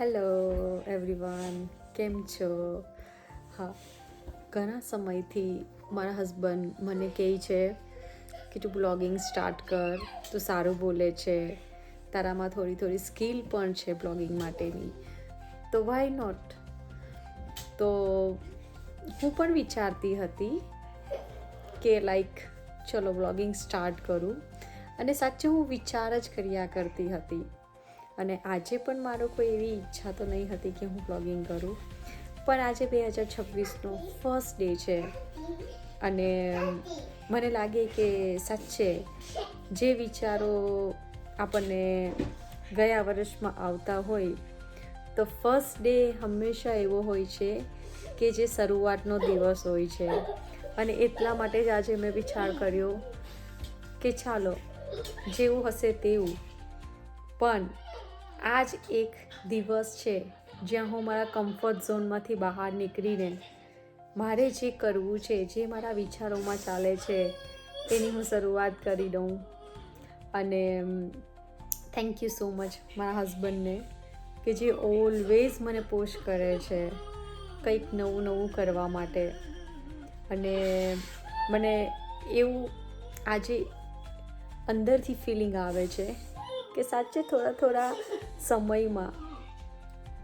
Hello everyone, કેમ છો? હા, ઘણા સમયથી મારા હસબન્ડ મને કહે છે કે તું બ્લોગિંગ સ્ટાર્ટ કર, તું સારું બોલે છે, તારામાં થોડી સ્કિલ પણ છે બ્લોગિંગ માટેની, તો વાય નોટ. તો હું પણ વિચારતી હતી કે ચલો બ્લોગિંગ સ્ટાર્ટ કરું, અને સાચે હું વિચાર જ કર્યા કરતી હતી. અને આજે પણ મારો કોઈ એવી ઈચ્છા તો નહીં હતી કે હું બ્લોગિંગ કરું, પણ આજે 2026નો ફર્સ્ટ ડે છે અને મને લાગે કે સાચે જે વિચારો આપણને ગયા વર્ષમાં આવતા હોય, તો ફર્સ્ટ ડે હંમેશા એવો હોય છે કે જે શરૂઆતનો દિવસ હોય છે. અને એટલા માટે જ આજે મેં વિચાર કર્યો કે ચાલો જેવું હશે તેવું, પણ આ જ એક દિવસ છે જ્યાં હું મારા કમ્ફર્ટ ઝોનમાંથી બહાર નીકળીને મારે જે કરવું છે, જે મારા વિચારોમાં ચાલે છે એની હું શરૂઆત કરી દઉં. અને થેન્ક યુ સો મચ મારા હસબન્ડને કે જે ઓલવેઝ મને પુશ કરે છે કંઈક નવું કરવા માટે. અને મને એવું આજે અંદરથી ફિલિંગ આવે છે કે સાચે થોડા સમયમાં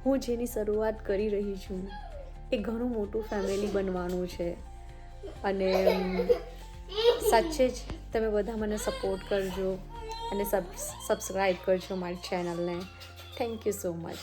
હું જેની શરૂઆત કરી રહી છું એ ઘણું મોટું ફેમિલી બનવાનું છે. અને સાચે જ તમે બધા મને સપોર્ટ કરજો અને સબસ્ક્રાઈબ કરજો મારી ચેનલને. Thank you so much.